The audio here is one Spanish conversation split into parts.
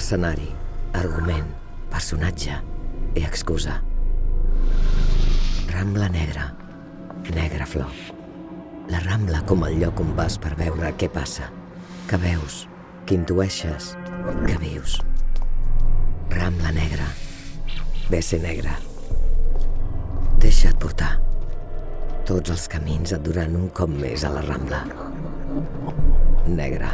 Escenari, argument, personatge i excusa. Rambla negra, negra flor. La Rambla com el lloc on vas per veure què passa, que veus, que intueixes, que vius. Rambla negra, BC negra. Deixa't portar. Tots els camins et duran un cop més a la Rambla. Negra.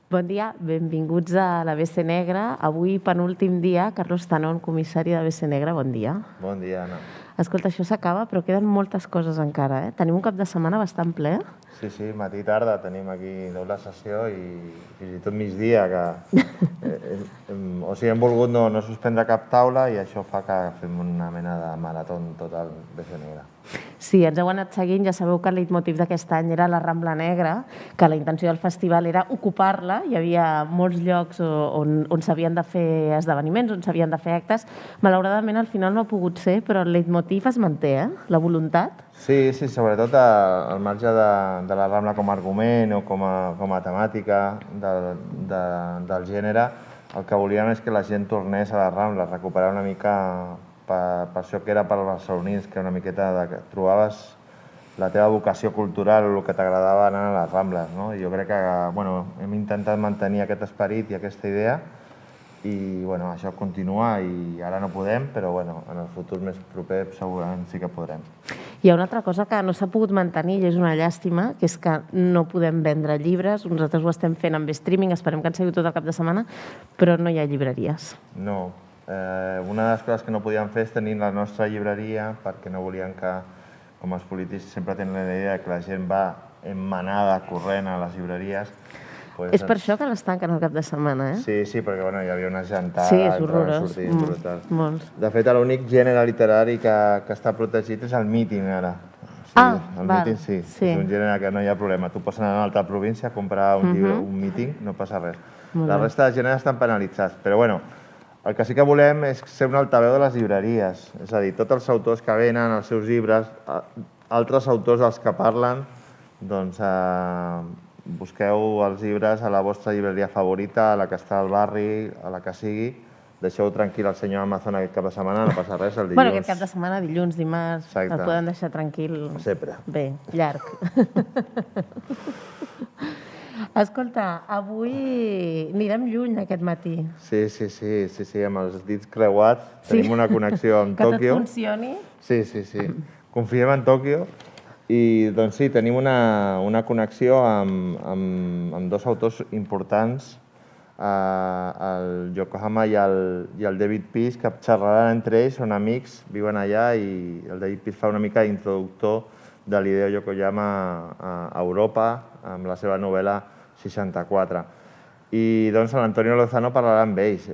Bon dia, benvinguts a la BC Negra. Avui, penúltim dia, Carlos Tanón, comissari de BC Negra, bon dia. Bon dia, Anna. Escolta, això s'acaba, però queden moltes coses encara, eh? Tenim un cap de setmana bastant ple. Sí, matí i tarda tenim aquí doble sessió i fins i tot migdia, que hem volgut no suspendre cap taula i això fa que fem una mena de marató total BC Negra. Sí, ens heu anat seguint, ja sabeu que el leitmotiv d'aquest any era la Rambla Negra, que la intenció del festival era ocupar-la, hi havia molts llocs on s'havien de fer esdeveniments, on s'havien de fer actes. Malauradament al final no ha pogut ser, però el leitmotiv es manté, la voluntat. Sí, sobretot al marge de la Rambla com a argument o com a temàtica del gènere, el que volíem és que la gent tornés a la Rambla, recuperar una mica per això que era per als barcelonins, que una miqueta trobaves la teva vocació cultural o el que t'agradava anar a les Rambles. Jo crec que hem intentat mantenir aquest esperit i aquesta idea i això continua i ara no podem, però en el futur més proper segurament sí que podrem. Hi ha una altra cosa que no s'ha pogut mantenir i és una llàstima, que és que no podem vendre llibres. Nosaltres ho estem fent amb streaming, esperem que en seguiu tot el cap de setmana, però no hi ha llibreries. No. Una de les coses que no podíem fer és tenir la nostra llibreria perquè no volíem que, com els polítics sempre tenen la idea que la gent va en manada corrent a les llibreries. És per això que les tanquen el cap de setmana, eh? Sí, perquè hi havia una gentada. Sí, és horrorós. Molts. De fet, l'únic gènere literari que està protegit és el míting, ara. El míting sí, és un gènere que no hi ha problema. Tu pots anar a una altra província a comprar un llibre, un míting, no passa res. La resta de gèneres estan penalitzats, però el que sí que volem és ser un altaveu de les llibreries. És a dir, tots els autors que venen, els seus llibres, altres autors dels que parlen, doncs busqueu els llibres a la vostra llibreria favorita, a la que està al barri, a la que sigui. Deixeu tranquil el senyor Amazon aquest cap de setmana, no passa res, el dilluns. Aquest cap de setmana, dilluns, dimarts, el poden deixar tranquil. Sempre. Bé, llarg. Escolta, avui anirem lluny aquest matí. Sí, amb els dits creuats. Tenim una connexió amb Tòquio. Que tot funcioni. Sí. Confiem en Tòquio. I doncs sí, tenim una connexió amb dos autors importants, el Yokohama i el David Peace, que xerraran entre ells, són amics, viuen allà i el David Peace fa una mica d'introductor de l'Hideo Yokoyama a Europa amb la seva novel·la 64. I doncs l'Antonio Lozano parlarà amb ells.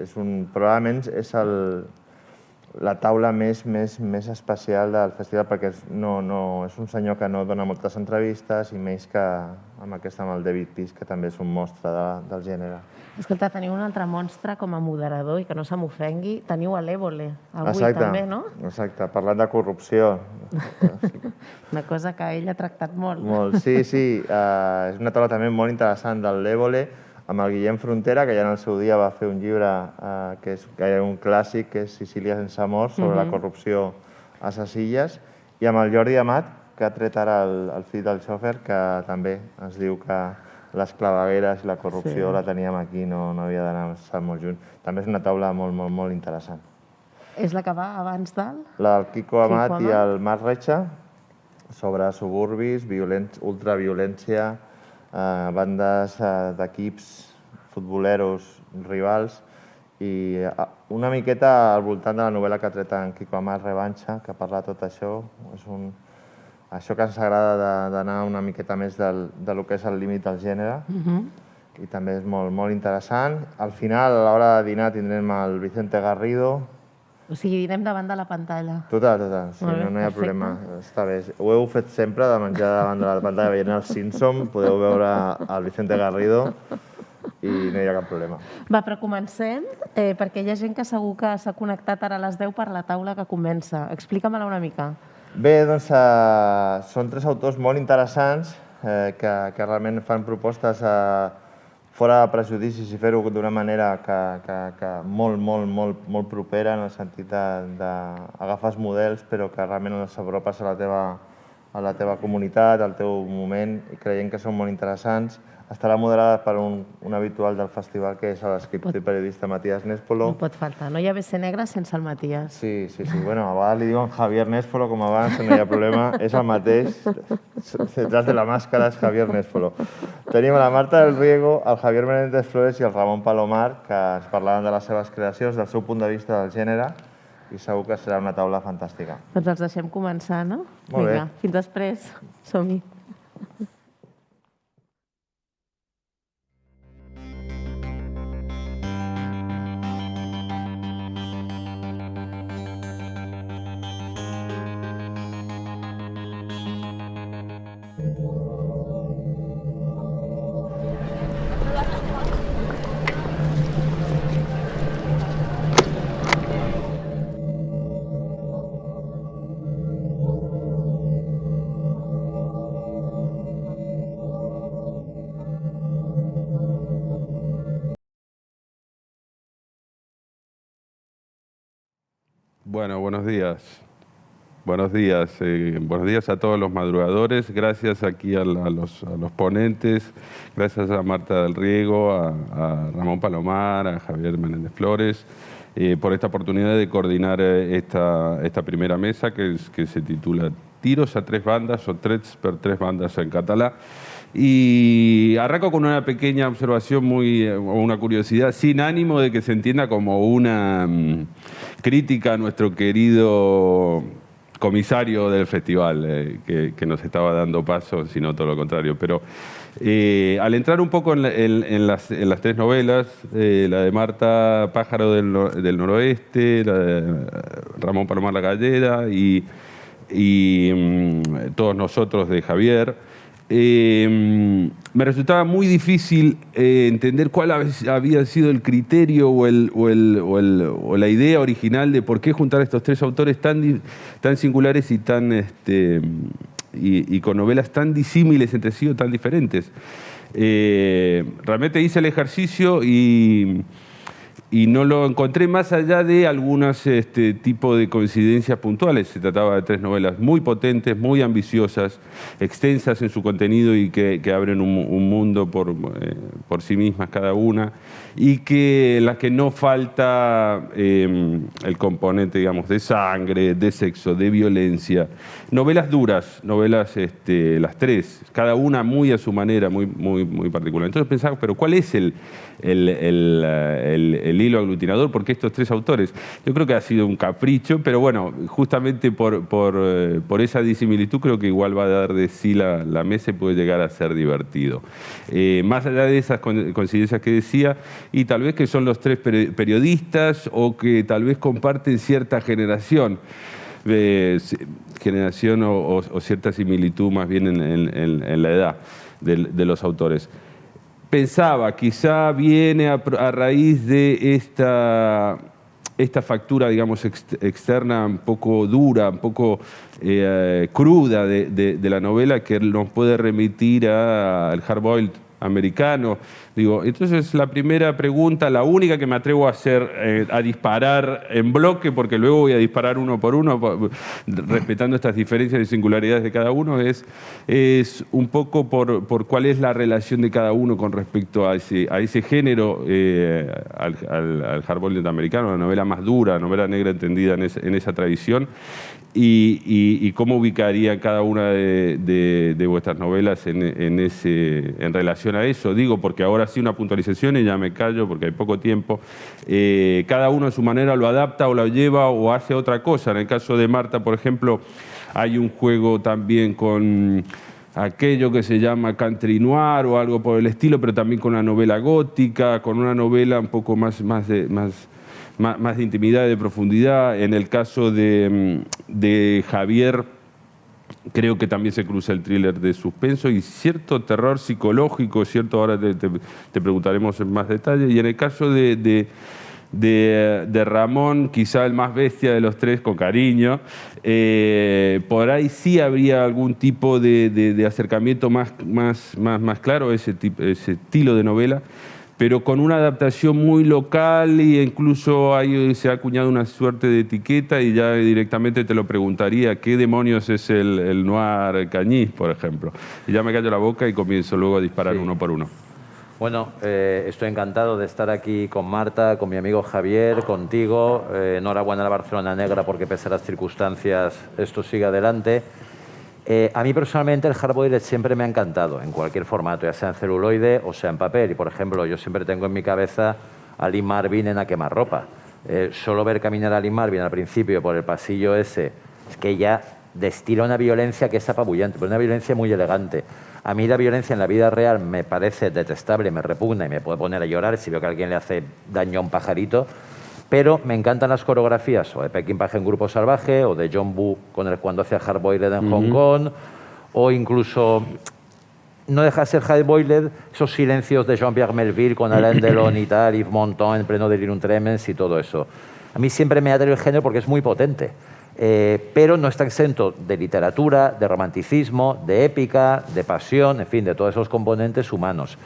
Probablement és la taula més especial del festival perquè és un senyor que no dona moltes entrevistes i més que amb el David Peace, que també és un monstre del gènere. Escolta, teniu un altre monstre com a moderador i que no se m'ofengui. Teniu a l'Évole, avui també, no? Exacte, parlant de corrupció. Una cosa que ell ha tractat molt. Molt, sí. És una taula també molt interessant de l'Évole, amb el Guillem Frontera, que ja en el seu dia va fer un llibre que és un clàssic, que és Sicília sense amor, sobre la corrupció a ses illes, i amb el Jordi Amat, que ha tret ara el fill del xòfer, que també ens diu que les clavegueres i la corrupció la teníem aquí, no havia d'anar molt junt. També és una taula molt interessant. És la que va abans dalt? La del Quico Amat i el Marc Retxa, sobre suburbis, ultraviolència, bandes d'equips futboleros rivals i una miqueta al voltant de la novel·la que ha tret en Quico Amat, Revanxa, que parla de tot això. És això que ens agrada d'anar una miqueta més del que és el límit del gènere i també és molt interessant. Al final, a l'hora de dinar, tindrem el Vicente Garrido. O sigui, direm davant de la pantalla. Total. Sí, no hi ha problema. Està bé. Ho heu fet sempre, de menjar davant de la pantalla veient el Simpson. Podeu veure el Vicente Garrido i no hi ha cap problema. Va, però comencem, perquè hi ha gent que segur que s'ha connectat ara a les 10 per la taula que comença. Explica-me-la una mica. Bé, doncs són 3 autors molt interessants que realment fan propostes fora de prejudicis i fer-ho d'una manera que molt propera, en el sentit d'agafar els models, però que realment s'apropes a la teva comunitat, al teu moment, i creiem que són molt interessants. Estarà moderada per un habitual del festival, que és l'escriptor i periodista Matías Nespolo. No pot faltar, no hi ha BC Negre sense el Matías. Sí. Bueno, a vegades li diuen Javier Nespolo, com abans, no hi ha problema, és el mateix. Detrás de la màscara és Javier Nespolo. Tenim a la Marta del Riego, el Javier Menéndez Flores i el Ramon Palomar, que ens parlaven de les seves creacions, del seu punt de vista del gènere, i segur que serà una taula fantàstica. Doncs els deixem començar, no? Molt bé. Vinga, fins després. Som-hi. Bueno, buenos días. Buenos días a todos los madrugadores. Gracias aquí a los ponentes, gracias a Marta del Riego, a Ramón Palomar, a Javier Menéndez Flores, por esta oportunidad de coordinar esta primera mesa que se titula Tiros a 3 bandas o Trets per 3 bandas en catalán. Y arranco con una pequeña observación, o una curiosidad, sin ánimo de que se entienda como una crítica a nuestro querido comisario del festival, que nos estaba dando paso, sino todo lo contrario. Pero al entrar un poco en las 3 novelas, la de Marta Pájaro del Noroeste, la de Ramón Palomar La Gallera y Todos nosotros de Javier, me resultaba muy difícil entender cuál había sido el criterio o la idea original de por qué juntar estos 3 autores tan singulares y y con novelas tan disímiles entre sí o tan diferentes. Realmente hice el ejercicio y no lo encontré más allá de algunos tipo de coincidencias puntuales. Se trataba de 3 novelas muy potentes, muy ambiciosas, extensas en su contenido y que abren un mundo por sí mismas cada una, y en las que no falta el componente, digamos, de sangre, de sexo, de violencia. Novelas duras, novelas las 3, cada una muy a su manera, muy particular. Entonces pensaba, pero ¿cuál es el hilo aglutinador? ¿Por qué estos 3 autores? Yo creo que ha sido un capricho, pero bueno, justamente por esa disimilitud creo que igual va a dar de sí la mesa y puede llegar a ser divertido. Más allá de esas coincidencias que decía, y tal vez que son los 3 periodistas o que tal vez comparten cierta generación o cierta similitud más bien en la edad de los autores. Pensaba, quizá viene a raíz de esta factura, digamos, externa un poco dura, un poco cruda de la novela, que nos puede remitir al hard-boiled americano. Digo, entonces la primera pregunta, la única que me atrevo a hacer, a disparar en bloque, porque luego voy a disparar uno por uno, respetando estas diferencias y singularidades de cada uno, es un poco por cuál es la relación de cada uno con respecto a ese género, al hard-boiled americano, la novela más dura, novela negra entendida en esa tradición, y cómo ubicaría cada una de vuestras novelas en relación a eso. Digo, porque ahora sí una puntualización y ya me callo porque hay poco tiempo. Cada uno a su manera lo adapta o lo lleva o hace otra cosa. En el caso de Marta, por ejemplo, hay un juego también con aquello que se llama country noir o algo por el estilo, pero también con una novela gótica, con una novela un poco más de intimidad, de profundidad. En el caso de Javier, Creo que también se cruza el thriller de suspenso y cierto terror psicológico, cierto, ahora te preguntaremos en más detalle. Y en el caso de Ramón, quizá el más bestia de los tres, con cariño, por ahí sí habría algún tipo de acercamiento más claro, ese estilo de novela, pero con una adaptación muy local e incluso ahí se ha acuñado una suerte de etiqueta y ya directamente te lo preguntaría, ¿qué demonios es el noir cañí, por ejemplo? Y ya me callo la boca y comienzo luego a disparar uno por uno. Bueno, estoy encantado de estar aquí con Marta, con mi amigo Javier, contigo. Enhorabuena a la Barcelona Negra porque pese a las circunstancias esto sigue adelante. A mí personalmente el hardboiled siempre me ha encantado, en cualquier formato, ya sea en celuloide o sea en papel. Y por ejemplo, yo siempre tengo en mi cabeza a Lee Marvin en A quemarropa. Solo ver caminar a Lee Marvin al principio por el pasillo ese, es que ya destila una violencia que es apabullante, pero una violencia muy elegante. A mí la violencia en la vida real me parece detestable, me repugna y me puede poner a llorar si veo que alguien le hace daño a un pajarito, pero me encantan las coreografías o de Peckinpah en Grupo Salvaje o de John Woo cuando hacía Hardboiled en Hong Kong, o incluso, no deja de ser Hardboiled, esos silencios de Jean-Pierre Melville con Alain Delon y tal, Yves Montand en pleno delirium tremens y todo eso. A mí siempre me ha atraído el género porque es muy potente. Pero no está exento de literatura, de romanticismo, de épica, de pasión, en fin, de todos esos componentes humanos.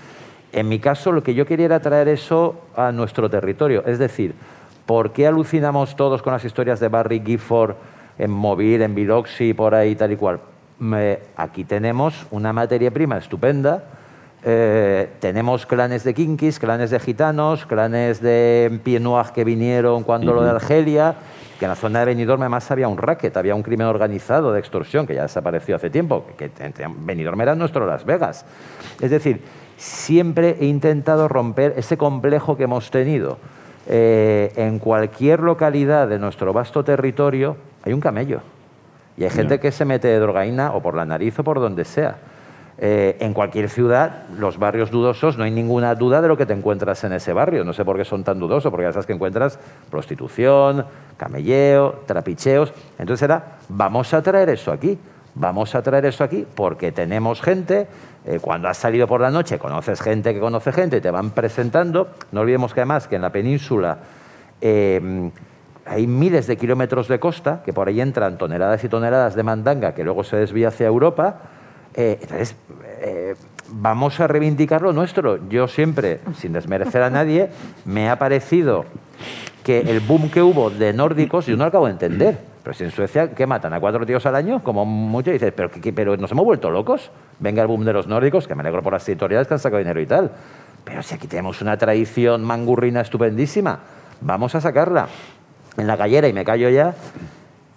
En mi caso, lo que yo quería era traer eso a nuestro territorio, es decir, ¿por qué alucinamos todos con las historias de Barry Gifford en Mobile, en Biloxi, por ahí, tal y cual? Aquí tenemos una materia prima estupenda. Tenemos clanes de kinkis, clanes de gitanos, clanes de Pied Noir que vinieron cuando lo de Argelia, que en la zona de Benidorm además había un racket, había un crimen organizado de extorsión que ya desapareció hace tiempo, que Benidorm era nuestro Las Vegas. Es decir, siempre he intentado romper ese complejo que hemos tenido. En cualquier localidad de nuestro vasto territorio hay un camello y hay gente que se mete drogaína o por la nariz o por donde sea. En cualquier ciudad, los barrios dudosos, no hay ninguna duda de lo que te encuentras en ese barrio. No sé por qué son tan dudosos, porque ya sabes que encuentras prostitución, camelleo, trapicheos. Entonces vamos a traer eso aquí. Vamos a traer eso aquí porque tenemos gente, cuando has salido por la noche, conoces gente que conoce gente, te van presentando. No olvidemos que además que en la península hay miles de kilómetros de costa, que por ahí entran toneladas y toneladas de mandanga que luego se desvía hacia Europa. Entonces, vamos a reivindicar lo nuestro. Yo siempre, sin desmerecer a nadie, me ha parecido que el boom que hubo de nórdicos, yo no lo acabo de entender. Pero si en Suecia, ¿qué matan? ¿A 4 tíos al año? Como mucho, y dices, ¿pero nos hemos vuelto locos? Venga el boom de los nórdicos, que me alegro por las editoriales que han sacado dinero y tal. Pero si aquí tenemos una tradición mangurrina estupendísima, vamos a sacarla. En la gallera, y me callo ya...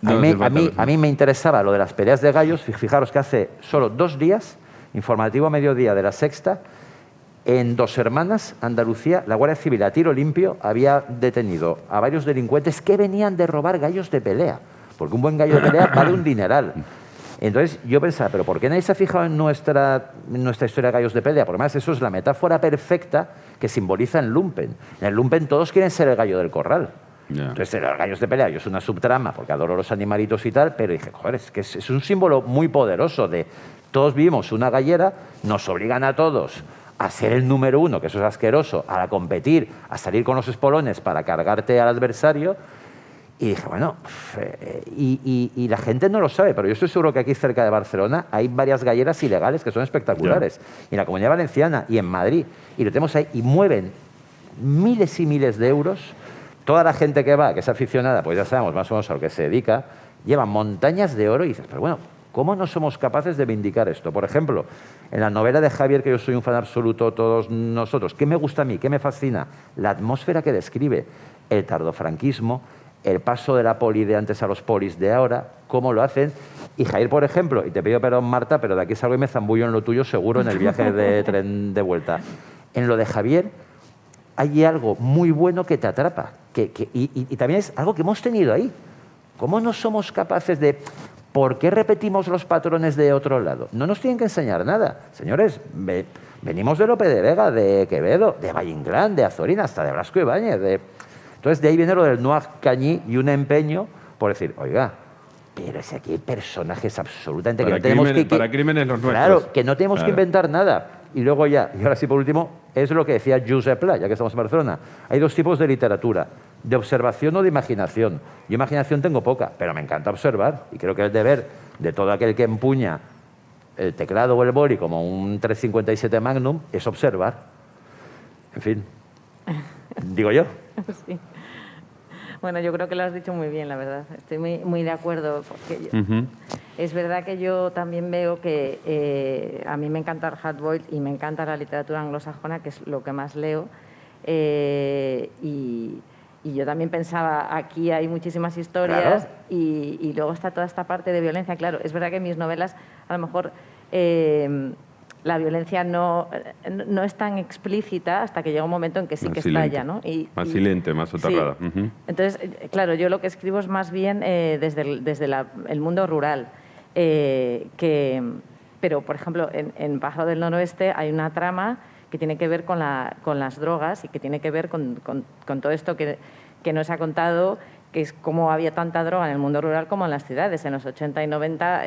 A mí me interesaba lo de las peleas de gallos. Fijaros que hace solo 2 días, informativo a mediodía de La Sexta, en Dos Hermanas, Andalucía, la Guardia Civil a tiro limpio había detenido a varios delincuentes que venían de robar gallos de pelea, porque un buen gallo de pelea vale un dineral. Entonces yo pensaba, ¿pero por qué nadie se ha fijado en nuestra historia de gallos de pelea? Porque además eso es la metáfora perfecta que simboliza el lumpen. En el lumpen todos quieren ser el gallo del corral. Entonces, los gallos de pelea, yo es una subtrama porque adoro los animalitos y tal, pero dije, joder, es que es un símbolo muy poderoso de todos vivimos una gallera, nos obligan a todos a ser el número 1, que eso es asqueroso, a competir, a salir con los espolones para cargarte al adversario. Y dije, bueno, y la gente no lo sabe, pero yo estoy seguro que aquí cerca de Barcelona hay varias galleras ilegales que son espectaculares. Y en la Comunidad Valenciana y en Madrid, y lo tenemos ahí, y mueven miles y miles de euros. Toda la gente que va, que es aficionada, pues ya sabemos más o menos a lo que se dedica, lleva montañas de oro y dices, pero bueno, ¿cómo no somos capaces de vindicar esto? Por ejemplo, en la novela de Javier, que yo soy un fan absoluto, todos nosotros, ¿qué me gusta a mí? ¿Qué me fascina? La atmósfera que describe, el tardofranquismo, el paso de la poli de antes a los polis de ahora, cómo lo hacen. Y Javier, por ejemplo, y te pido perdón, Marta, pero de aquí salgo y me zambullo en lo tuyo seguro en el viaje de tren de vuelta. En lo de Javier hay algo muy bueno que te atrapa, y también es algo que hemos tenido ahí. ¿Cómo no somos capaces de... ¿Por qué repetimos los patrones de otro lado? No nos tienen que enseñar nada. Señores, venimos de Lope de Vega, de Quevedo, de Valle Inclán, de Azorín, hasta de Blasco Ibáñez. Entonces, de ahí viene lo del noir cañí y un empeño por decir, oiga, Pero es aquí hay personajes absolutamente Para que no tenemos para crímenes los nuestros. Claro, que no tenemos que Claro. inventar nada. Y luego ya, y ahora sí por último, es lo que decía Josep Pla, ya que estamos en Barcelona. Hay dos tipos de literatura, de observación o de imaginación. Yo imaginación tengo poca, pero me encanta observar. Y creo que el deber de todo aquel que empuña el teclado o el boli como un 357 Magnum es observar. En fin, digo yo. Sí. Bueno, yo creo que lo has dicho muy bien, la verdad. Estoy muy de acuerdo. Porque Ujú. es verdad que yo también veo que a mí me encanta el hardboiled y me encanta la literatura anglosajona, que es lo que más leo. Y yo también pensaba, aquí hay muchísimas historias. Claro. Y luego está toda esta parte de violencia. Claro, es verdad que en mis novelas a lo mejor la violencia no es tan explícita hasta que llega un momento en que sí Más que silente. estalla, ¿no? Más silente, más soterrada. Sí. Ujú. Entonces, claro, yo lo que escribo es más bien desde el mundo rural. Pero, por ejemplo, en Pájaro del Noroeste hay una trama que tiene que ver con las drogas y que tiene que ver con todo esto que nos ha contado, que es cómo había tanta droga en el mundo rural como en las ciudades. En los 80 y 90,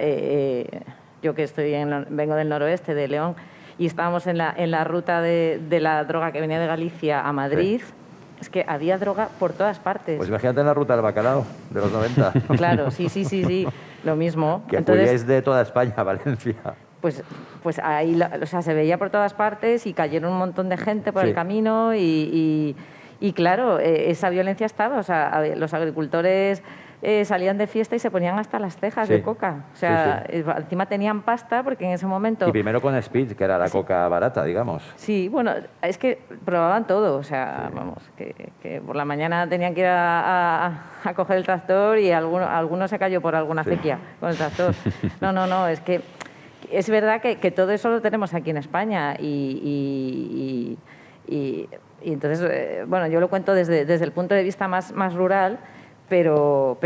yo que vengo del noroeste, de León, y estábamos en la ruta de la droga que venía de Galicia a Madrid, es que había droga por todas partes. Pues imagínate en la ruta del bacalao de los 90. Claro, sí, lo mismo. Que Entonces, acudíais de toda España a Valencia. pues ahí se veía por todas partes y cayeron un montón de gente por Sí. el camino y claro, esa violencia estaba. O sea, los agricultores salían de fiesta y se ponían hasta las cejas Sí. de coca. O sea, Sí, encima tenían pasta porque en ese momento... Y primero con Speed, que era la coca barata, digamos. Sí, bueno, es que probaban todo, o sea, vamos, que por la mañana tenían que ir a coger el tractor y alguno se cayó por alguna acequia con el tractor. No, es que es verdad que todo eso lo tenemos aquí en España y entonces, bueno, yo lo cuento desde el punto de vista más rural, pero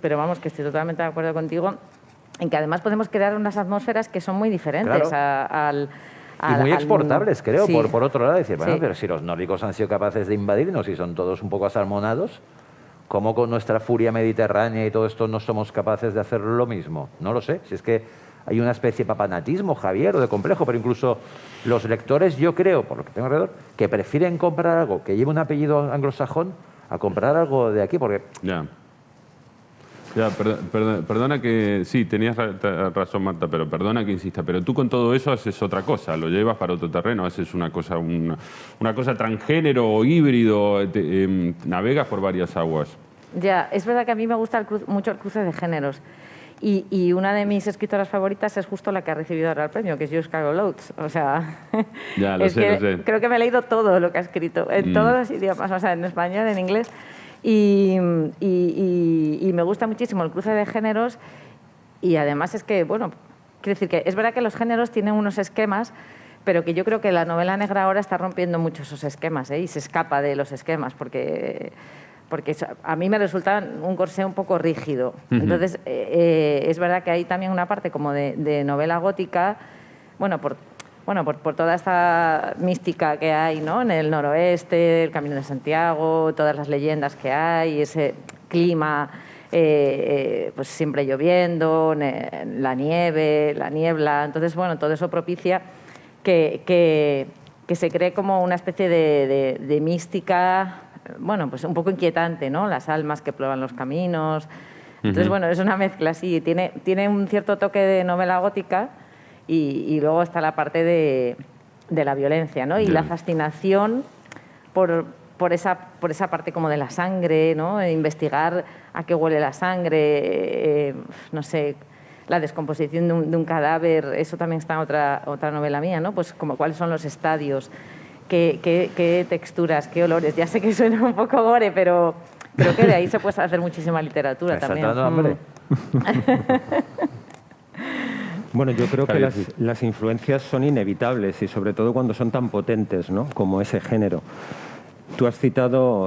vamos, que estoy totalmente de acuerdo contigo en que además podemos crear unas atmósferas que son muy diferentes Claro. al Y muy al- exportables, creo, Sí. por otro lado. Decir, bueno, Sí. pero si los nórdicos han sido capaces de invadirnos y son todos un poco asalmonados, ¿cómo con nuestra furia mediterránea y todo esto no somos capaces de hacer lo mismo? No lo sé. Si es que hay una especie de papanatismo, Javier, o de complejo, pero incluso los lectores, yo creo, por lo que tengo alrededor, que prefieren comprar algo que lleve un apellido anglosajón a comprar algo de aquí, porque Ya, perdona que... Sí, tenías razón, Marta, pero perdona que insista. Pero tú con todo eso haces otra cosa, lo llevas para otro terreno, haces una cosa transgénero o híbrido, navegas por varias aguas. Ya, es verdad que a mí me gusta mucho el cruce de géneros. Y una de mis escritoras favoritas es justo la que ha recibido ahora el premio, que es Joyce Carol Oates. O sea, Ya, lo es sé, que lo sé. creo que me he leído todo lo que ha escrito, en todos los idiomas, o sea, en español, en inglés. Y me gusta muchísimo el cruce de géneros. Y además es que, bueno, quiero decir que es verdad que los géneros tienen unos esquemas, pero que yo creo que la novela negra ahora está rompiendo mucho esos esquemas, y se escapa de los esquemas, porque a mí me resulta un corsé un poco rígido. Entonces, es verdad que hay también una parte como de novela gótica, por toda esta mística que hay, ¿no? En el noroeste, el Camino de Santiago, todas las leyendas que hay, ese clima pues siempre lloviendo, la nieve, la niebla. Entonces, bueno, todo eso propicia que se cree como una especie de mística, pues un poco inquietante, ¿no? Las almas que prueban los caminos. Entonces, bueno, es una mezcla, sí. Tiene un cierto toque de novela gótica y luego está la parte de la violencia, ¿no? Y la fascinación por esa parte como de la sangre, ¿no? Investigar a qué huele la sangre, no sé, la descomposición de un cadáver, eso también está en otra novela mía, ¿no? Pues como cuáles son los estadios, qué texturas, qué olores. Ya sé que suena un poco gore, pero creo que de ahí se puede hacer muchísima literatura me está también. dando hambre. Bueno, yo creo que Javier, las influencias son inevitables y sobre todo cuando son tan potentes, ¿no? Como ese género.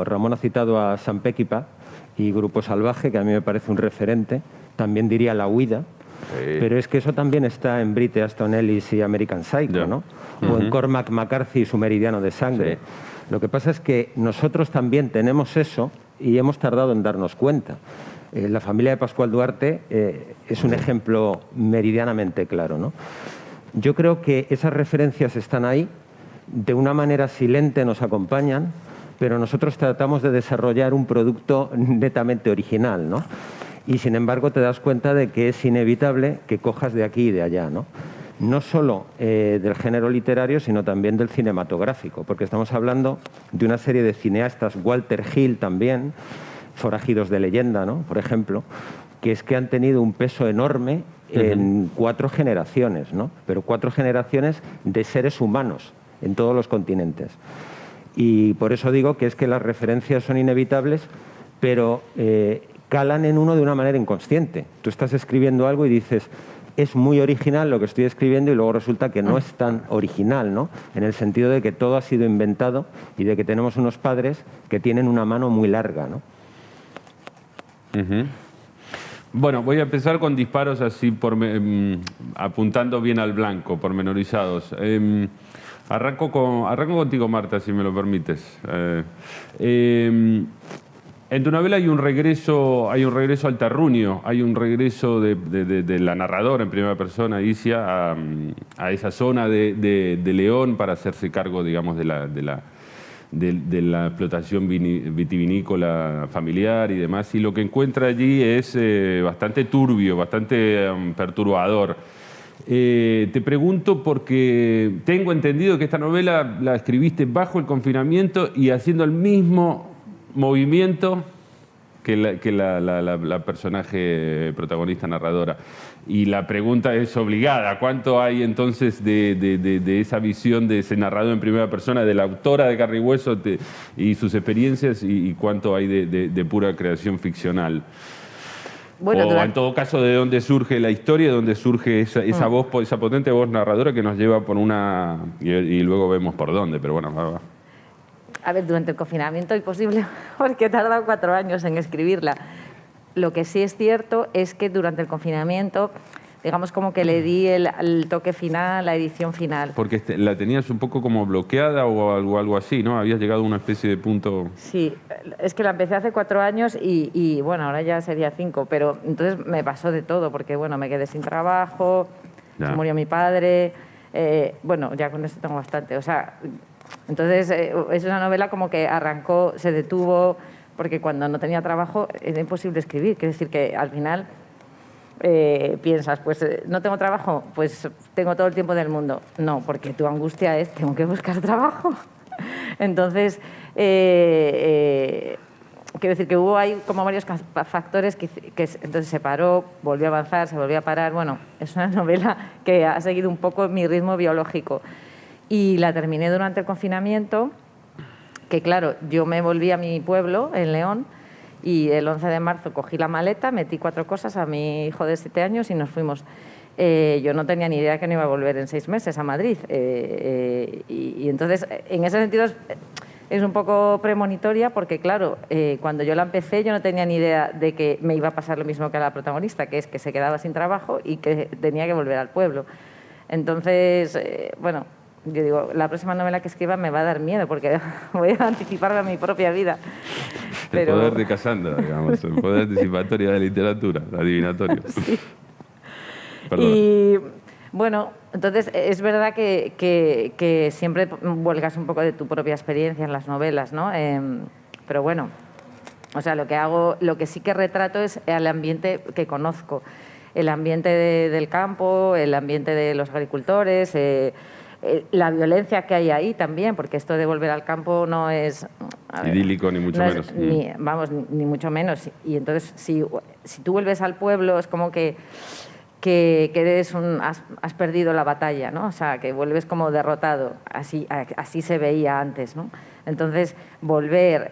Ramón ha citado a Sam Peckinpah y Grupo Salvaje, que a mí me parece un referente. También diría La Huida. Sí. Pero es que eso también está en Bret Easton Ellis y American Psycho, Ya. ¿no? O en Cormac McCarthy y su Meridiano de Sangre. Sí. Lo que pasa es que nosotros también tenemos eso y hemos tardado en darnos cuenta. La familia de Pascual Duarte es un ejemplo meridianamente claro, ¿no? Yo creo que esas referencias están ahí, de una manera silente nos acompañan, pero nosotros tratamos de desarrollar un producto netamente original, ¿no? Y sin embargo te das cuenta de que es inevitable que cojas de aquí y de allá, ¿no? No solo del género literario, sino también del cinematográfico, porque estamos hablando de una serie de cineastas, Walter Hill también, Forajidos de leyenda, ¿no? Por ejemplo, que es que han tenido un peso enorme en 4 generaciones, ¿no? Pero 4 generaciones de seres humanos en todos los continentes. Y por eso digo que es que las referencias son inevitables, pero calan en uno de una manera inconsciente. Tú estás escribiendo algo y dices, es muy original lo que estoy escribiendo, y luego resulta que no es tan original, ¿no? En el sentido de que todo ha sido inventado y de que tenemos unos padres que tienen una mano muy larga, ¿no? Bueno, voy a empezar con disparos así, apuntando bien al blanco, pormenorizados. Arranco contigo, Marta, si me lo permites. En tu novela hay un regreso al terruño, hay un regreso de la narradora en primera persona, Isia, a esa zona de León para hacerse cargo, digamos, de la explotación vitivinícola familiar y demás. Y lo que encuentra allí es bastante turbio, bastante perturbador. Te pregunto porque tengo entendido que esta novela la escribiste bajo el confinamiento y haciendo el mismo movimiento que la personaje protagonista narradora. Y la pregunta es obligada: ¿cuánto hay entonces de esa visión de ese narrador en primera persona, de la autora de Carne y Hueso y sus experiencias, y cuánto hay de pura creación ficcional? Bueno, o en todo caso, ¿de dónde surge la historia, de dónde surge esa voz, esa potente voz narradora que nos lleva por una... Y luego vemos por dónde, pero bueno, va. A ver, durante el confinamiento imposible, porque he tardado 4 años en escribirla. Lo que sí es cierto es que durante el confinamiento, digamos, como que le di el toque final, la edición final. Porque la tenías un poco como bloqueada o algo así, ¿no? Habías llegado a una especie de punto... Sí, es que la empecé hace 4 años y bueno, ahora ya sería 5, pero entonces me pasó de todo, porque bueno, me quedé sin trabajo, se murió mi padre, bueno, ya con esto tengo bastante, o sea... Entonces, es una novela como que arrancó, se detuvo, porque cuando no tenía trabajo era imposible escribir. Quiere decir que al final piensas, pues no tengo trabajo, pues tengo todo el tiempo del mundo. No, porque tu angustia es, tengo que buscar trabajo. Entonces, quiero decir que hubo ahí como varios factores que entonces se paró, volvió a avanzar, se volvió a parar. Bueno, es una novela que ha seguido un poco mi ritmo biológico. Y la terminé durante el confinamiento, que claro, yo me volví a mi pueblo, en León, y el 11 de marzo cogí la maleta, metí 4 cosas a mi hijo de 7 años y nos fuimos. Yo no tenía ni idea que no iba a volver en 6 meses a Madrid. Y entonces, en ese sentido, es un poco premonitoria porque, claro, cuando yo la empecé yo no tenía ni idea de que me iba a pasar lo mismo que a la protagonista, que es que se quedaba sin trabajo y que tenía que volver al pueblo. Entonces, bueno... Yo digo, la próxima novela que escriba me va a dar miedo porque voy a anticiparme a mi propia vida. El poder de Cassandra, digamos, el poder anticipatorio de la literatura, adivinatorio. Sí. Perdón. Y bueno, entonces es verdad que siempre vuelcas un poco de tu propia experiencia en las novelas, ¿no? Pero bueno, o sea, lo que sí que retrato es el ambiente que conozco, el ambiente del campo, el ambiente de los agricultores, la violencia que hay ahí también, porque esto de volver al campo no es... idílico, ni mucho menos. Ni mucho menos. Y entonces, si tú vuelves al pueblo, es como que has perdido la batalla, ¿no? O sea, que vuelves como derrotado. Así se veía antes, ¿no? Entonces, volver,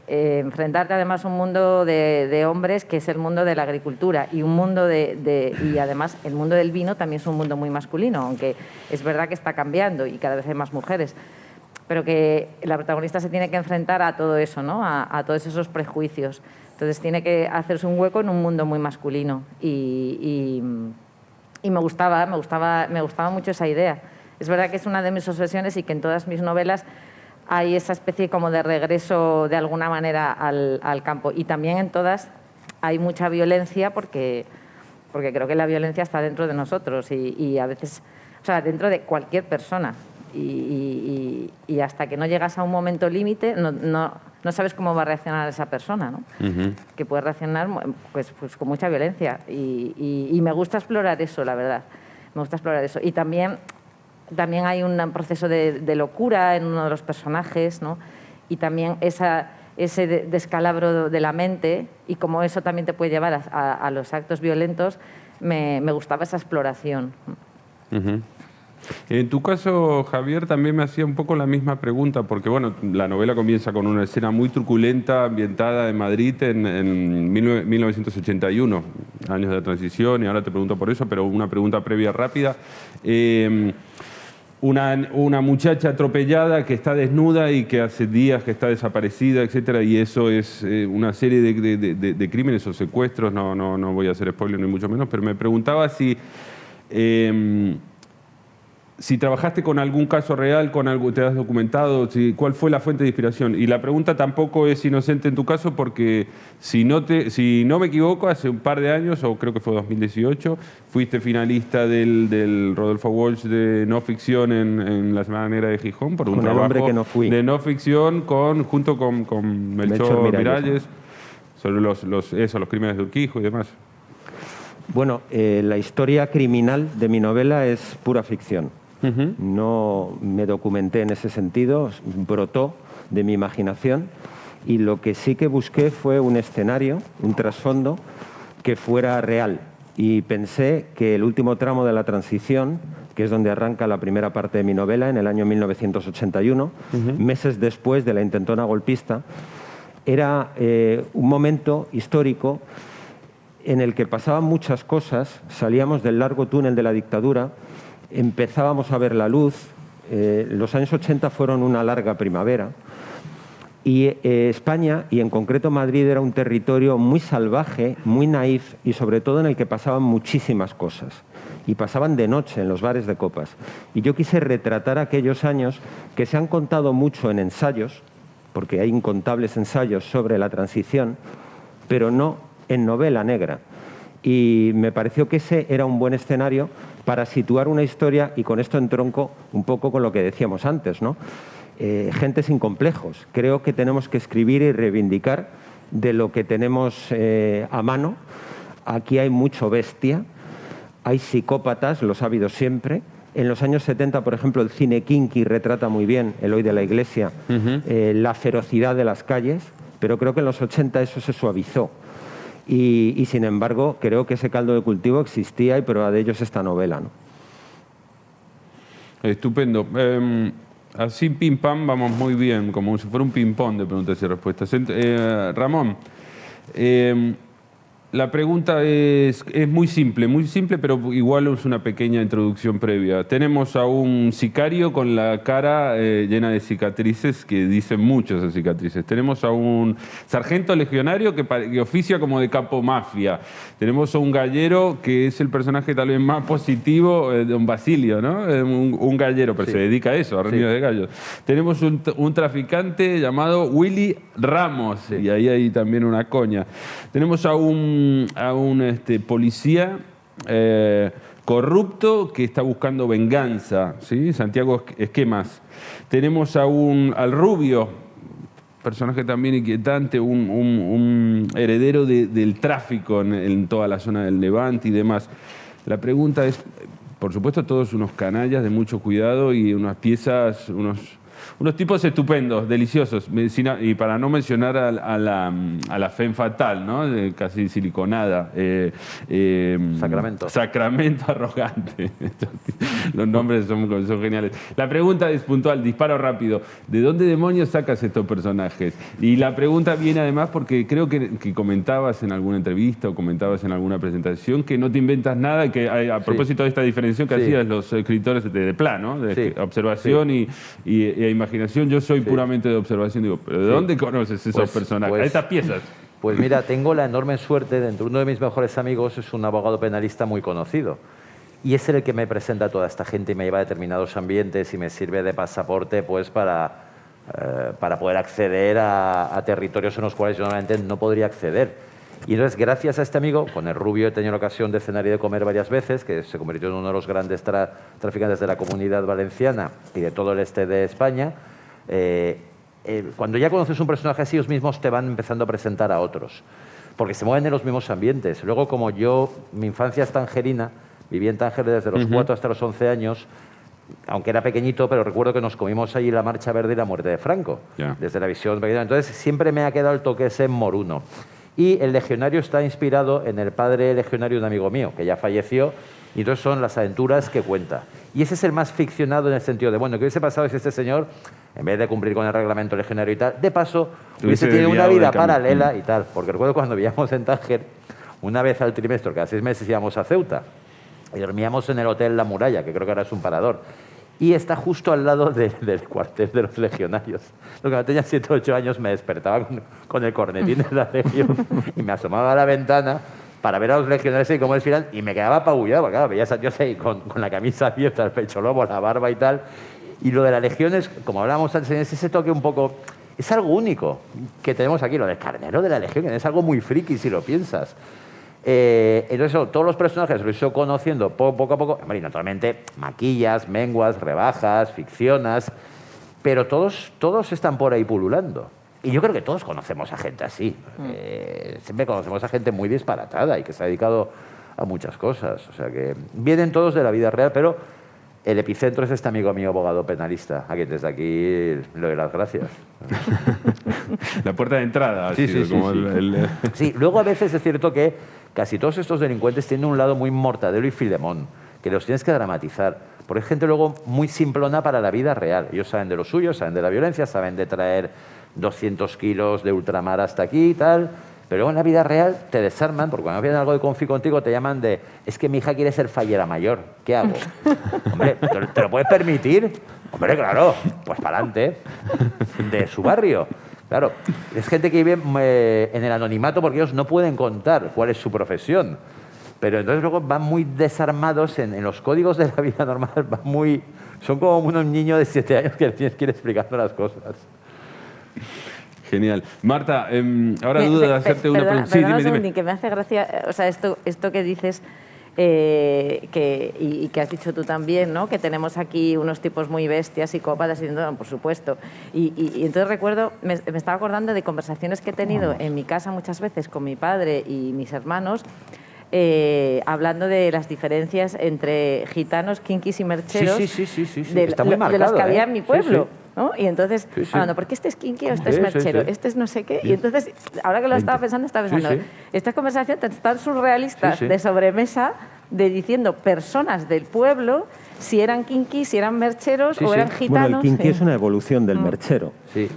enfrentarte además a un mundo de hombres que es el mundo de la agricultura y un mundo y además el mundo del vino también es un mundo muy masculino, aunque es verdad que está cambiando y cada vez hay más mujeres, pero que la protagonista se tiene que enfrentar a todo eso, ¿no? A todos esos prejuicios. Entonces tiene que hacerse un hueco en un mundo muy masculino y me gustaba mucho esa idea. Es verdad que es una de mis obsesiones y que en todas mis novelas hay esa especie como de regreso de alguna manera al campo. Y también en todas hay mucha violencia porque creo que la violencia está dentro de nosotros y a veces, o sea, dentro de cualquier persona. Y hasta que no llegas a un momento límite no sabes cómo va a reaccionar esa persona, ¿no? Que puede reaccionar pues con mucha violencia y me gusta explorar eso, la verdad. Me gusta explorar eso. Y también hay un proceso de locura en uno de los personajes, ¿no? Y también ese descalabro de la mente y cómo eso también te puede llevar a los actos violentos, me gustaba esa exploración. En tu caso, Javier, también me hacía un poco la misma pregunta, porque bueno, la novela comienza con una escena muy truculenta ambientada en Madrid en 1981, años de la transición, y ahora te pregunto por eso, pero una pregunta previa rápida. Una muchacha atropellada que está desnuda y que hace días que está desaparecida, etcétera, y eso es una serie de crímenes o secuestros, no voy a hacer spoiler ni mucho menos, pero me preguntaba si trabajaste con algún caso real, con algo, te has documentado, cuál fue la fuente de inspiración. Y la pregunta tampoco es inocente en tu caso porque, si no me equivoco, hace un par de años, o creo que fue 2018, fuiste finalista del Rodolfo Walsh de no ficción en la Semana Negra de Gijón por un con trabajo el hombre que no fui. de no ficción junto con Melchor Miralles sobre los crímenes de Urquijo y demás. Bueno, la historia criminal de mi novela es pura ficción. No me documenté en ese sentido, brotó de mi imaginación y lo que sí que busqué fue un escenario, un trasfondo que fuera real. Y pensé que el último tramo de la transición, que es donde arranca la primera parte de mi novela, en el año 1981, meses después de la intentona golpista, era un momento histórico en el que pasaban muchas cosas, salíamos del largo túnel de la dictadura, empezábamos a ver la luz, los años 80 fueron una larga primavera y España, y en concreto Madrid, era un territorio muy salvaje, muy naif y sobre todo en el que pasaban muchísimas cosas y pasaban de noche en los bares de copas. Y yo quise retratar aquellos años que se han contado mucho en ensayos, porque hay incontables ensayos sobre la transición, pero no en novela negra. Y me pareció que ese era un buen escenario para situar una historia, y con esto entronco un poco con lo que decíamos antes, ¿no? Gente sin complejos. Creo que tenemos que escribir y reivindicar de lo que tenemos a mano. Aquí hay mucho bestia, hay psicópatas, los ha habido siempre. En los años 70, por ejemplo, el cine kinky retrata muy bien, el Hoy de la Iglesia, la ferocidad de las calles, pero creo que en los 80 eso se suavizó. Y sin embargo, creo que ese caldo de cultivo existía y prueba de ello es esta novela, ¿no? Estupendo. Así pim pam vamos muy bien, como si fuera un ping pong de preguntas y respuestas. Ramón, la pregunta es muy simple, pero igual es una pequeña introducción previa. Tenemos a un sicario con la cara llena de cicatrices, que dicen mucho esas cicatrices. Tenemos a un sargento legionario que oficia como de capo mafia. Tenemos a un gallero que es el personaje tal vez más positivo, don Basilio, ¿no? Un gallero, pero se dedica a eso, a reuniones de gallos. Tenemos un traficante llamado Willy Ramos, y ahí hay también una coña. Tenemos a un policía corrupto que está buscando venganza, ¿sí? Santiago Esquemas. Tenemos al rubio, personaje también inquietante, un heredero del tráfico en toda la zona del Levante y demás. La pregunta es, por supuesto, todos unos canallas de mucho cuidado y unas piezas, unos tipos estupendos, deliciosos, y para no mencionar a la femme fatal, ¿no? Casi siliconada. Sacramento arrogante. Los nombres son geniales. La pregunta es puntual, disparo rápido. ¿De dónde demonios sacas estos personajes? Y la pregunta viene además porque creo que comentabas en alguna entrevista o comentabas en alguna presentación que no te inventas nada, que a propósito de esta diferenciación que hacías los escritores de plano, de observación y imaginación. Yo soy puramente de observación. Digo, ¿pero de dónde conoces esos personajes? Estas piezas. Pues mira, tengo la enorme suerte de uno de mis mejores amigos es un abogado penalista muy conocido. Y es el que me presenta a toda esta gente y me lleva a determinados ambientes y me sirve de pasaporte pues para poder acceder a territorios en los cuales yo normalmente no podría acceder. Y entonces, gracias a este amigo, con el rubio he tenido la ocasión de cenar y de comer varias veces, que se convirtió en uno de los grandes traficantes de la Comunidad Valenciana y de todo el este de España. Cuando ya conoces un personaje así, ellos mismos te van empezando a presentar a otros, porque se mueven en los mismos ambientes. Luego, como yo, mi infancia es tangerina, viví en Tánger desde los 4 hasta los 11 años, aunque era pequeñito, pero recuerdo que nos comimos allí la Marcha Verde y la muerte de Franco, desde la visión pequeña. Entonces, siempre me ha quedado el toque ese moruno. Y el legionario está inspirado en el padre legionario de un amigo mío, que ya falleció, y entonces son las aventuras que cuenta. Y ese es el más ficcionado en el sentido de, bueno, ¿qué hubiese pasado si este señor, en vez de cumplir con el reglamento legionario y tal, de paso, hubiese tenido una vida paralela y tal? Porque recuerdo cuando vivíamos en Tánger, una vez al trimestre, cada 6 meses íbamos a Ceuta, y dormíamos en el Hotel La Muralla, que creo que ahora es un parador, y está justo al lado del cuartel de los legionarios. Lo que cuando tenía 7 o 8 años me despertaba con el cornetín de la legión y me asomaba a la ventana para ver a los legionarios y cómo desfilan, y me quedaba apabullado, porque claro, veías a Dios ahí con la camisa abierta, el pecho lobo, la barba y tal. Y lo de la legión es, como hablábamos antes, es ese toque un poco... Es algo único que tenemos aquí, lo del carnero de la legión, que es algo muy friki si lo piensas. Entonces, todos los personajes los he ido conociendo poco a poco. Y naturalmente, maquillas, menguas, rebajas, ficcionas, pero todos están por ahí pululando. Y yo creo que todos conocemos a gente así. Siempre conocemos a gente muy disparatada y que se ha dedicado a muchas cosas. O sea que vienen todos de la vida real, pero el epicentro es este amigo mío, abogado penalista, a quien desde aquí le doy las gracias. La puerta de entrada. Sí, sí, como sí. Sí, luego a veces es cierto que casi todos estos delincuentes tienen un lado muy Mortadelo y Filemón, que los tienes que dramatizar. Porque hay gente luego muy simplona para la vida real. Ellos saben de lo suyo, saben de la violencia, saben de traer 200 kilos de ultramar hasta aquí y tal, pero luego en la vida real te desarman, porque cuando vienen algo de conflicto contigo te llaman de, es que mi hija quiere ser fallera mayor, ¿qué hago? Hombre, ¿te lo puedes permitir? Hombre, claro, pues para adelante, de su barrio. Claro, es gente que vive en el anonimato porque ellos no pueden contar cuál es su profesión. Pero entonces luego van muy desarmados en los códigos de la vida normal, son como unos niños de 7 años que tienes que ir explicando las cosas. Genial. Marta, ahora dudo de hacerte una pregunta. Sí, dime. Que me hace gracia, o sea, esto que dices, que has dicho tú también, ¿no? Que tenemos aquí unos tipos muy bestias, psicópatas, y no, por supuesto. Y entonces recuerdo, me estaba acordando de conversaciones que he tenido en mi casa muchas veces con mi padre y mis hermanos, hablando de las diferencias entre gitanos, kinkis y mercheros, sí. De, Está muy marcado, de los que había en mi pueblo. Sí. ¿No? Y entonces, hablando, ¿por qué este es kinky o este es merchero? Este es no sé qué. Y entonces, ahora que lo estaba pensando, estas conversaciones tan surrealistas de sobremesa, de diciendo personas del pueblo, si eran kinky, si eran mercheros o eran gitanos. Bueno, el kinky es una evolución del merchero. Sí.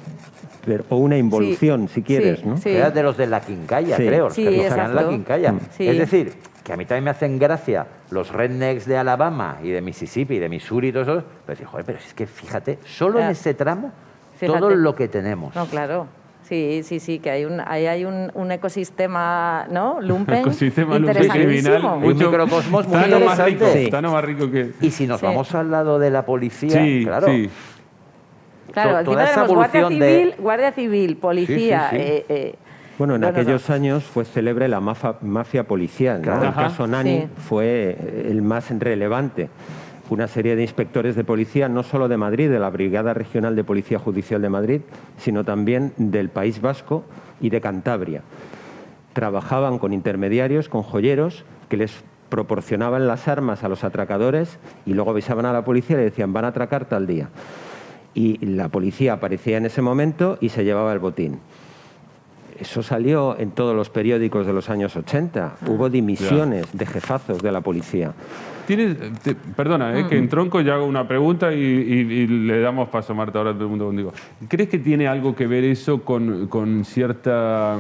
O una involución, si quieres, ¿no? Era de los de la quincalla, creo. Sí, que exacto. la quincalla. Sí. Es decir, que a mí también me hacen gracia los rednecks de Alabama y de Mississippi y de Missouri y todo eso. Pero decir, joder, pero es que fíjate, solo en ese tramo, todo lo que tenemos. No, claro. Sí, que hay un ecosistema, ¿no? Lumpen, ecosistema interesantísimo. Un microcosmos muy interesante. Está más rico que... Y si nos vamos al lado de la policía, claro. Sí. Claro, encima tenemos Guardia Civil, policía... Bueno, en aquellos años fue célebre la mafia policial, ¿no? Claro. El caso Nani fue el más relevante. Una serie de inspectores de policía, no solo de Madrid, de la Brigada Regional de Policía Judicial de Madrid, sino también del País Vasco y de Cantabria. Trabajaban con intermediarios, con joyeros, que les proporcionaban las armas a los atracadores y luego avisaban a la policía y le decían, van a atracar tal día. Y la policía aparecía en ese momento y se llevaba el botín. Eso salió en todos los periódicos de los años 80. Hubo dimisiones de jefazos de la policía. Perdona, que en tronco ya hago una pregunta y le damos paso a Marta, ahora te pregunto contigo. ¿Crees que tiene algo que ver eso con cierta...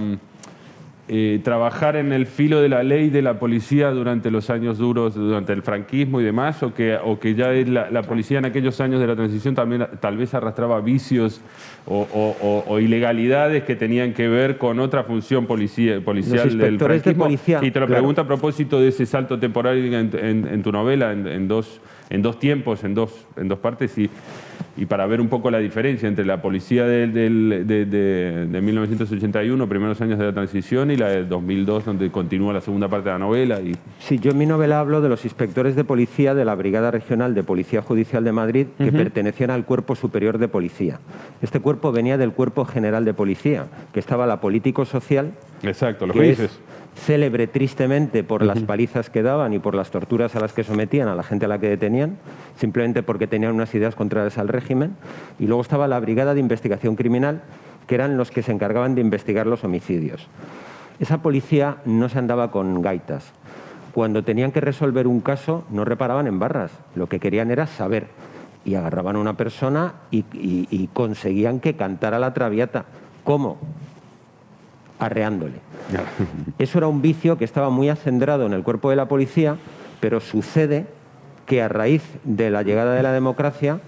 trabajar en el filo de la ley de la policía durante los años duros, durante el franquismo y demás, o que ya la policía en aquellos años de la transición también tal vez arrastraba vicios o ilegalidades que tenían que ver con otra función policial del franquismo? Y te lo pregunto a propósito de ese salto temporal en tu novela, en dos tiempos, en dos partes, y para ver un poco la diferencia entre la policía de 1981, primeros años de la transición, y la de 2002, donde continúa la segunda parte de la novela. Sí, yo en mi novela hablo de los inspectores de policía de la Brigada Regional de Policía Judicial de Madrid, que pertenecían al Cuerpo Superior de Policía. Este cuerpo venía del Cuerpo General de Policía, que estaba la político-social. Exacto, los que grises. es célebre tristemente por las palizas que daban y por las torturas a las que sometían a la gente a la que detenían, simplemente porque tenían unas ideas contrarias al régimen. Y luego estaba la Brigada de Investigación Criminal, que eran los que se encargaban de investigar los homicidios. Esa policía no se andaba con gaitas. Cuando tenían que resolver un caso, no reparaban en barras. Lo que querían era saber. Y agarraban a una persona y conseguían que cantara la Traviata. ¿Cómo? Arreándole. Eso era un vicio que estaba muy acendrado en el cuerpo de la policía, pero sucede que a raíz de la llegada de la democracia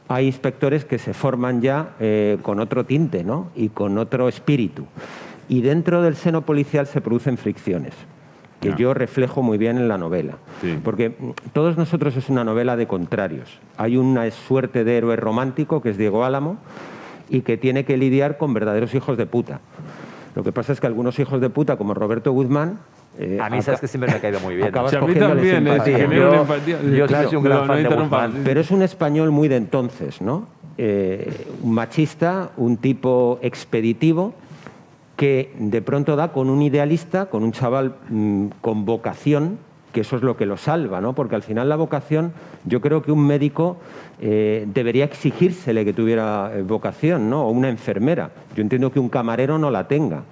hay inspectores que se forman ya con otro tinte, ¿no? Y con otro espíritu. Y dentro del seno policial se producen fricciones, que yo reflejo muy bien en la novela. Sí. Porque Todos nosotros es una novela de contrarios. Hay una suerte de héroe romántico, que es Diego Álamo, y que tiene que lidiar con verdaderos hijos de puta. Lo que pasa es que algunos hijos de puta, como Roberto Guzmán... a mí sabes que siempre me ha caído muy bien. acabas Sí, a mí cogiéndole también, simpatía. genera una empatía. Yo sí soy un gran fan de interrumpas. Guzmán. Pero es un español muy de entonces, ¿no? Un machista, un tipo expeditivo, que de pronto da con un idealista, con un chaval con vocación, que eso es lo que lo salva, ¿no? Porque al final la vocación, yo creo que un médico debería exigírsele que tuviera vocación, ¿no? O una enfermera. Yo entiendo que un camarero no la tenga.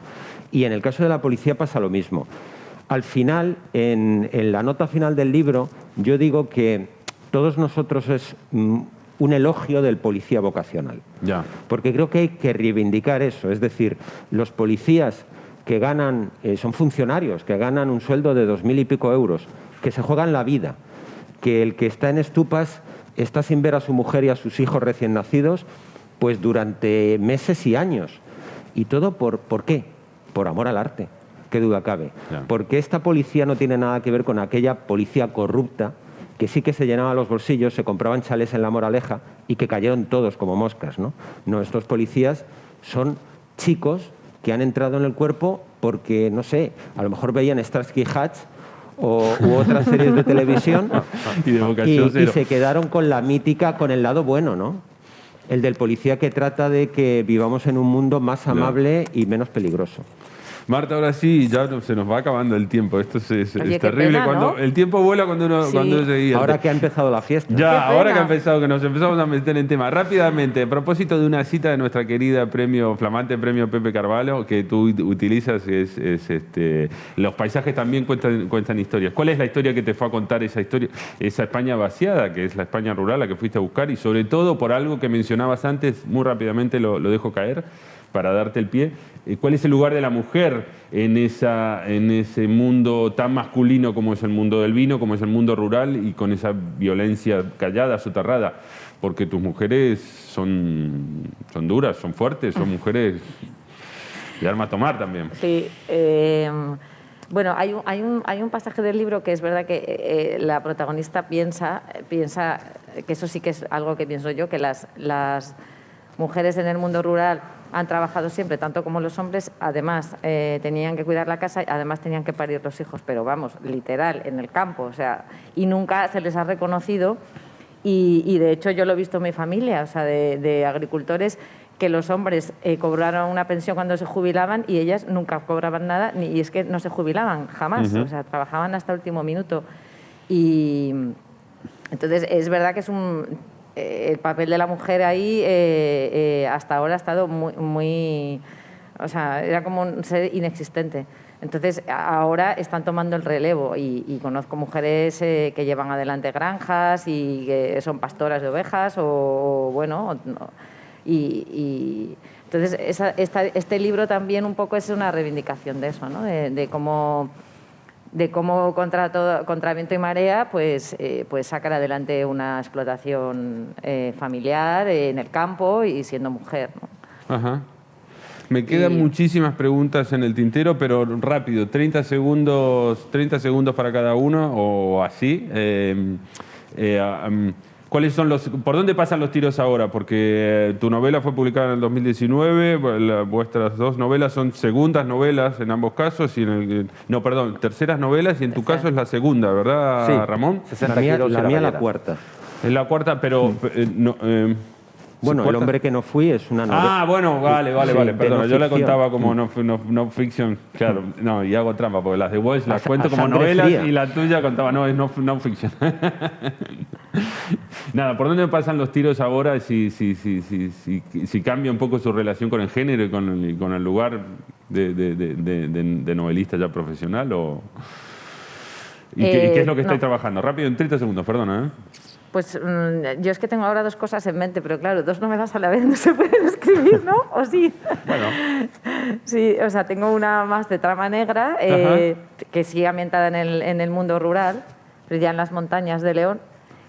Y en el caso de la policía pasa lo mismo. Al final, en la nota final del libro, yo digo que todos nosotros es un elogio del policía vocacional. Ya. Porque creo que hay que reivindicar eso. Es decir, los policías que ganan, son funcionarios, que ganan un sueldo de 2.000 y pico euros, que se juegan la vida, que el que está en estupas está sin ver a su mujer y a sus hijos recién nacidos, pues durante meses y años. ¿Y todo por qué? Por amor al arte, qué duda cabe. Ya. Porque esta policía no tiene nada que ver con aquella policía corrupta que sí que se llenaba los bolsillos, se compraban chalés en La Moraleja y que cayeron todos como moscas, ¿no? No, estos policías son chicos que han entrado en el cuerpo porque, no sé, a lo mejor veían Starsky y Hutch u otras series de televisión Y de vocación y cero. se quedaron con la mítica, con el lado bueno, ¿no? El del policía que trata de que vivamos en un mundo más amable y menos peligroso. Marta, ahora sí, ya se nos va acabando el tiempo. Esto es Oye, qué terrible. pena, Cuando ¿no? el tiempo vuela cuando uno Sí. llega. Ahora que ha empezado la fiesta. Qué Ya, ahora que pena. nos empezamos a meter en tema. Rápidamente, a propósito de una cita de nuestra querida flamante premio Pepe Carvalho, que tú utilizas, los paisajes también cuentan historias. ¿Cuál es la historia que te fue a contar esa historia? Esa España vaciada, que es la España rural, la que fuiste a buscar, y sobre todo por algo que mencionabas antes, muy rápidamente lo dejo caer para darte el pie. ¿Cuál es el lugar de la mujer en ese mundo tan masculino como es el mundo del vino, como es el mundo rural, y con esa violencia callada, soterrada? Porque tus mujeres son duras, son fuertes, son mujeres de arma a tomar también. Sí. Bueno, hay un pasaje del libro que es verdad que la protagonista piensa que eso sí que es algo que pienso yo, que las mujeres en el mundo rural han trabajado siempre, tanto como los hombres, además tenían que cuidar la casa, además tenían que parir los hijos, pero vamos, literal, en el campo, o sea, y nunca se les ha reconocido, y de hecho yo lo he visto en mi familia, o sea, de agricultores, que los hombres cobraron una pensión cuando se jubilaban y ellas nunca cobraban nada, y es que no se jubilaban jamás, o sea, trabajaban hasta el último minuto. Y entonces es verdad que es el papel de la mujer ahí hasta ahora ha estado muy, o sea, era como un ser inexistente. Entonces ahora están tomando el relevo y conozco mujeres que llevan adelante granjas y que son pastoras de ovejas o bueno, y entonces este libro también un poco es una reivindicación de eso, ¿no? De cómo contra viento y marea pues sacar adelante una explotación familiar en el campo y siendo mujer, ¿no? Ajá. Me quedan muchísimas preguntas en el tintero, pero rápido, 30 segundos para cada uno o así. ¿Cuál ¿Cuáles son ¿Por dónde pasan los tiros ahora? Porque tu novela fue publicada en el 2019, vuestras dos novelas son segundas novelas en ambos casos, terceras novelas, y en tu caso es la segunda, ¿verdad, Sí. Ramón? 60 La mía, kilos y la la mía la gallera. cuarta. Es la cuarta, pero... Bueno, El ¿cuarta? hombre que no fui es una novela. Ah, bueno, vale, Sí, perdona, de yo no la ficción. contaba como no fiction, claro, no, y hago trampa, porque las de Wells las A cuento como sangre novelas fría. y la tuya contaba, no, es no fiction. Nada, ¿por dónde pasan los tiros ahora si cambia un poco su relación con el género y con el lugar de novelista ya profesional? ¿Y qué es lo que estáis trabajando? Rápido, en 30 segundos, perdona, ¿eh? Pues yo es que tengo ahora dos cosas en mente, pero claro, dos novelas a la vez no se pueden escribir, ¿no? ¿O sí? Bueno, Sí, o sea, tengo una más de trama negra, que sigue ambientada en el mundo rural, pero ya en las montañas de León.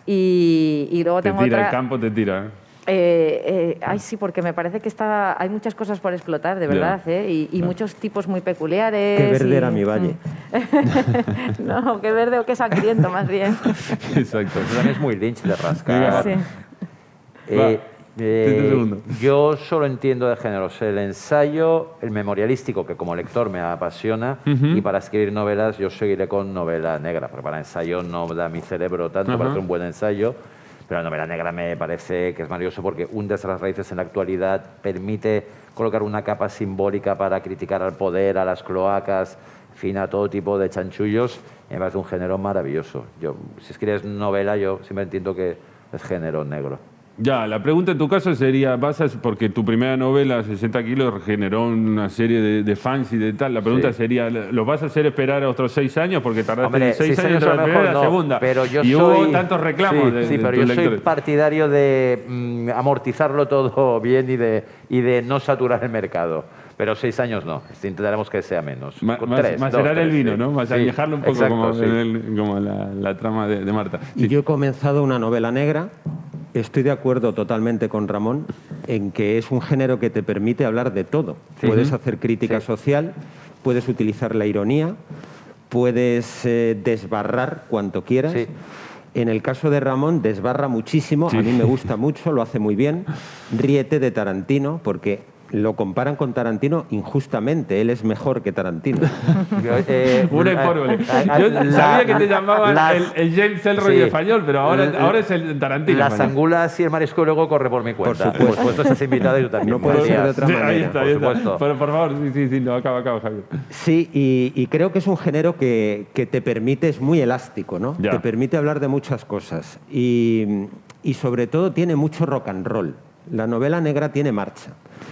Y luego Te tengo tira, otra... el campo te tira, ¿eh? Ay, sí, porque me parece que hay muchas cosas por explotar, de verdad, ¿eh? Y muchos tipos muy peculiares. Qué verde era mi valle. No, qué verde o qué sangriento, más bien. Exacto. eso también es muy Lynch de rascar. Sí. 30 segundos. Yo solo entiendo de géneros el ensayo, el memorialístico, que como lector me apasiona, y para escribir novelas yo seguiré con novela negra, porque para ensayo no da mi cerebro tanto para hacer un buen ensayo, pero la novela negra me parece que es maravilloso porque hunde las raíces en la actualidad, permite colocar una capa simbólica para criticar al poder, a las cloacas, en fin, a todo tipo de chanchullos, y me parece un género maravilloso. Si escribes novela, yo siempre entiendo que es género negro. Ya, la pregunta en tu caso sería, porque tu primera novela, 60 kilos, generó una serie de fans y de tal. La pregunta sería, ¿lo vas a hacer esperar otros 6 años? Porque tardaste Hombre, 6 6 años años a entre lo la primera y mejor la no, segunda. pero yo y soy... hubo tantos reclamos de pero tus yo soy lectores. partidario de amortizarlo todo bien y de no saturar el mercado. Pero 6 años no, intentaremos que sea menos. Con 3, Macerar 2, el 3, vino, sí. ¿no? Añejarlo un poco, exacto, como, sí. como la trama de Marta. Y yo he comenzado una novela negra. Estoy de acuerdo totalmente con Ramón en que es un género que te permite hablar de todo. Puedes hacer crítica social, puedes utilizar la ironía, puedes desbarrar cuanto quieras. Sí. En el caso de Ramón, desbarra muchísimo, a mí me gusta mucho, lo hace muy bien. Ríete de Tarantino, porque lo comparan con Tarantino injustamente, él es mejor que Tarantino. Una hipérbole. Yo sabía que te llamaban el James Ellroy sí. español, pero ahora es el Tarantino Las español. angulas y el marisco luego corre por mi cuenta. supuesto. Por supuesto, estás invitado y tú también. No puede ser de Matías. otra manera. Ahí está, por supuesto. Pero por favor, sí, no, acaba, Javier. Sí, y creo que es un género que te permite, es muy elástico, ¿no? Ya. Te permite hablar de muchas cosas y sobre todo tiene mucho rock and roll. La novela negra tiene marcha.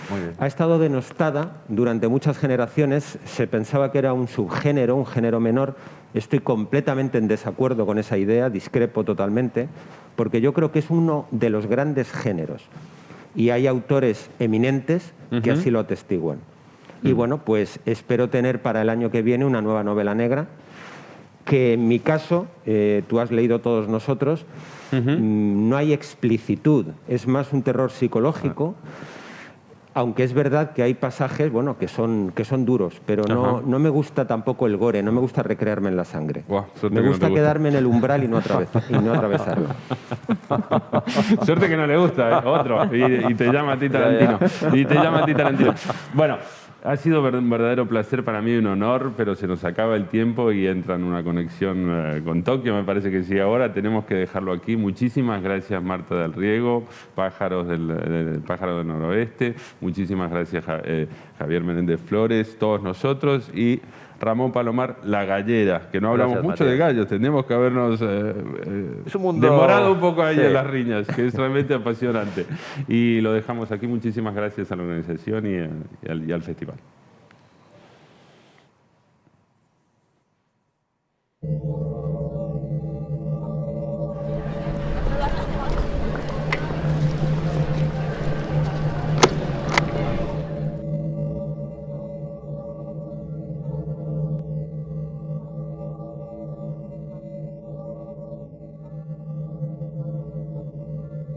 Muy bien. Ha estado denostada durante muchas generaciones, se pensaba que era un subgénero, un género menor. Estoy completamente en desacuerdo con esa idea, discrepo totalmente, porque yo creo que es uno de los grandes géneros. Y hay autores eminentes que así lo atestiguan. Y bueno, pues espero tener para el año que viene una nueva novela negra, que en mi caso, tú has leído Todos nosotros, no hay explicitud, es más un terror psicológico, aunque es verdad que hay pasajes bueno, que son duros, pero no me gusta tampoco el gore, no me gusta recrearme en la sangre. Buah, suerte Me que no gusta te gusta. quedarme en el umbral y no atravesarlo. Suerte que no le gusta, otro. Y te llama a ti Tarantino. Bueno, ha sido un verdadero placer para mí, un honor, pero se nos acaba el tiempo y entra en una conexión con Tokio, me parece que sí. Ahora tenemos que dejarlo aquí. Muchísimas gracias, Marta del Riego, Pájaros del Pájaro del Noroeste. Muchísimas gracias, Javier Menéndez Flores, todos nosotros. Y Ramón Palomar, La Gallera, que no hablamos Gracias, mucho Matías. de gallos, tendríamos que habernos Es un mundo... demorado un poco ahí Sí. en las riñas, que es realmente apasionante. Y lo dejamos aquí. Muchísimas gracias a la organización y al festival.